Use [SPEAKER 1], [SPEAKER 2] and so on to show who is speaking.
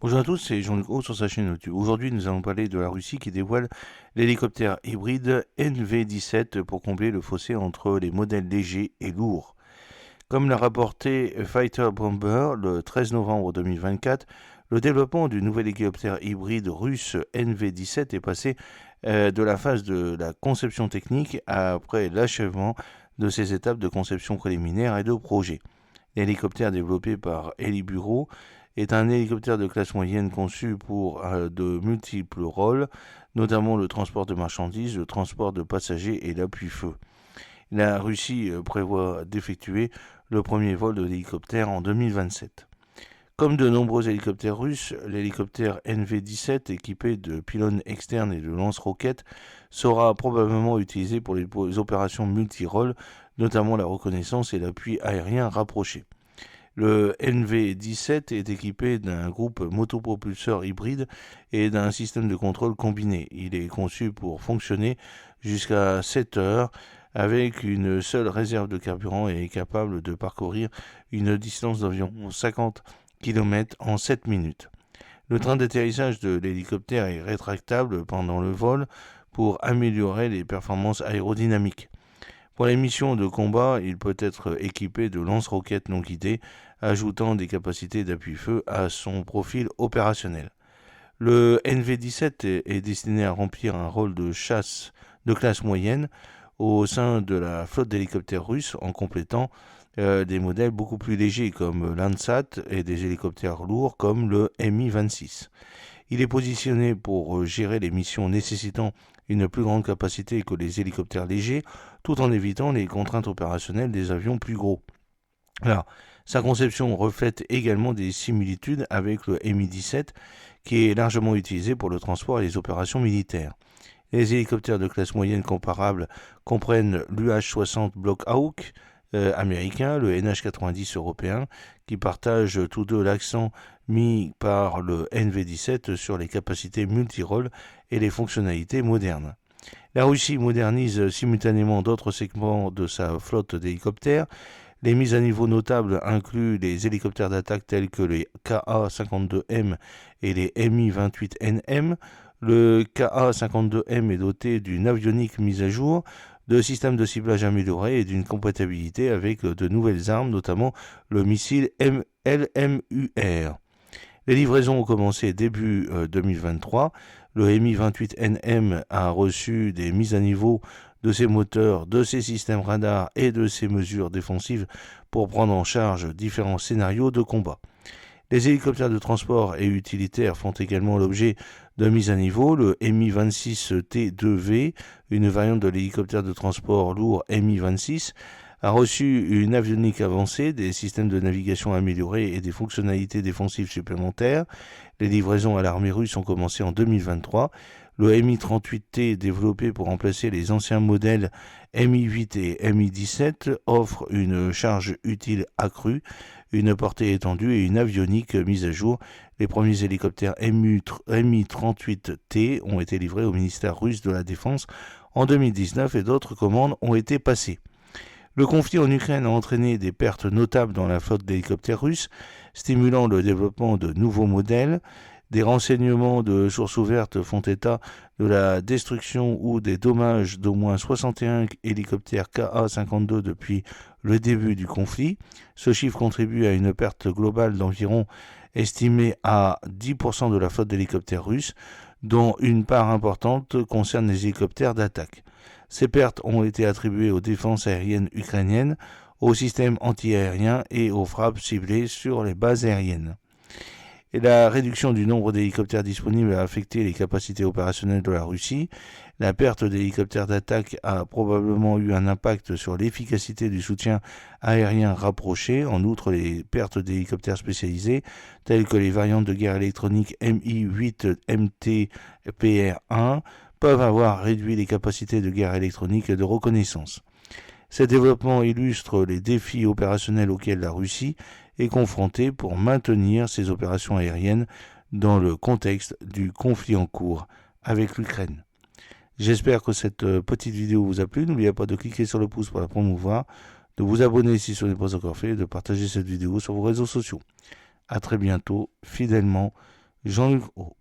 [SPEAKER 1] Bonjour à tous, c'est Jean-Luc Haut sur sa chaîne YouTube. Aujourd'hui, nous allons parler de la Russie qui dévoile l'hélicoptère hybride NV-17 pour combler le fossé entre les modèles légers et lourds. Comme l'a rapporté Fighter Bomber le 13 novembre 2024, le développement du nouvel hélicoptère hybride russe NV-17 est passé de la phase de la conception technique après l'achèvement de ses étapes de conception préliminaire et de projet. L'hélicoptère développé par Helibureau est un hélicoptère de classe moyenne conçu pour de multiples rôles, notamment le transport de marchandises, le transport de passagers et l'appui-feu. La Russie prévoit d'effectuer le premier vol de l'hélicoptère en 2027. Comme de nombreux hélicoptères russes, l'hélicoptère NV-17 équipé de pylônes externes et de lance-roquettes sera probablement utilisé pour les opérations multirôles, notamment la reconnaissance et l'appui aérien rapproché. Le NV-17 est équipé d'un groupe motopropulseur hybride et d'un système de contrôle combiné. Il est conçu pour fonctionner jusqu'à 7 heures avec une seule réserve de carburant et est capable de parcourir une distance d'environ 50 km en 7 minutes. Le train d'atterrissage de l'hélicoptère est rétractable pendant le vol pour améliorer les performances aérodynamiques. Pour les missions de combat, il peut être équipé de lance-roquettes non guidées, ajoutant des capacités d'appui-feu à son profil opérationnel. Le NV-17 est destiné à remplir un rôle de chasse de classe moyenne au sein de la flotte d'hélicoptères russes en complétant des modèles beaucoup plus légers comme l'Ansat et des hélicoptères lourds comme le Mi-26. Il est positionné pour gérer les missions nécessitant une plus grande capacité que les hélicoptères légers, tout en évitant les contraintes opérationnelles des avions plus gros. Alors, sa conception reflète également des similitudes avec le Mi-17, qui est largement utilisé pour le transport et les opérations militaires. Les hélicoptères de classe moyenne comparables comprennent l'UH-60 Block Hawk américain, le NH-90 européen, qui partagent tous deux l'accent mis par le NV-17 sur les capacités multirôles et les fonctionnalités modernes. La Russie modernise simultanément d'autres segments de sa flotte d'hélicoptères. Les mises à niveau notables incluent les hélicoptères d'attaque tels que les Ka-52M et les Mi-28NM. Le Ka-52M est doté d'une avionique mise à jour, de systèmes de ciblage améliorés et d'une compatibilité avec de nouvelles armes, notamment le missile LMUR. Les livraisons ont commencé début 2023. Le Mi-28NM a reçu des mises à niveau de ses moteurs, de ses systèmes radars et de ses mesures défensives pour prendre en charge différents scénarios de combat. Les hélicoptères de transport et utilitaires font également l'objet de mises à niveau. Le Mi-26T2V, une variante de l'hélicoptère de transport lourd Mi-26, a reçu une avionique avancée, des systèmes de navigation améliorés et des fonctionnalités défensives supplémentaires. Les livraisons à l'armée russe ont commencé en 2023. Le Mi-38T, développé pour remplacer les anciens modèles Mi-8 et Mi-17, offre une charge utile accrue, une portée étendue et une avionique mise à jour. Les premiers hélicoptères Mi-38T ont été livrés au ministère russe de la Défense en 2019 et d'autres commandes ont été passées. Le conflit en Ukraine a entraîné des pertes notables dans la flotte d'hélicoptères russes, stimulant le développement de nouveaux modèles. Des renseignements de sources ouvertes font état de la destruction ou des dommages d'au moins 61 hélicoptères Ka-52 depuis le début du conflit. Ce chiffre contribue à une perte globale d'environ estimée à 10% de la flotte d'hélicoptères russes, dont une part importante concerne les hélicoptères d'attaque. Ces pertes ont été attribuées aux défenses aériennes ukrainiennes, aux systèmes antiaériens et aux frappes ciblées sur les bases aériennes. Et la réduction du nombre d'hélicoptères disponibles a affecté les capacités opérationnelles de la Russie. La perte d'hélicoptères d'attaque a probablement eu un impact sur l'efficacité du soutien aérien rapproché. En outre, les pertes d'hélicoptères spécialisés, tels que les variantes de guerre électronique Mi-8 MTPR-1, peuvent avoir réduit les capacités de guerre électronique et de reconnaissance. Ces développements illustrent les défis opérationnels auxquels la Russie est confrontée pour maintenir ses opérations aériennes dans le contexte du conflit en cours avec l'Ukraine. J'espère que cette petite vidéo vous a plu. N'oubliez pas de cliquer sur le pouce pour la promouvoir, de vous abonner si ce n'est pas encore fait et de partager cette vidéo sur vos réseaux sociaux. A très bientôt, fidèlement, Jean-Luc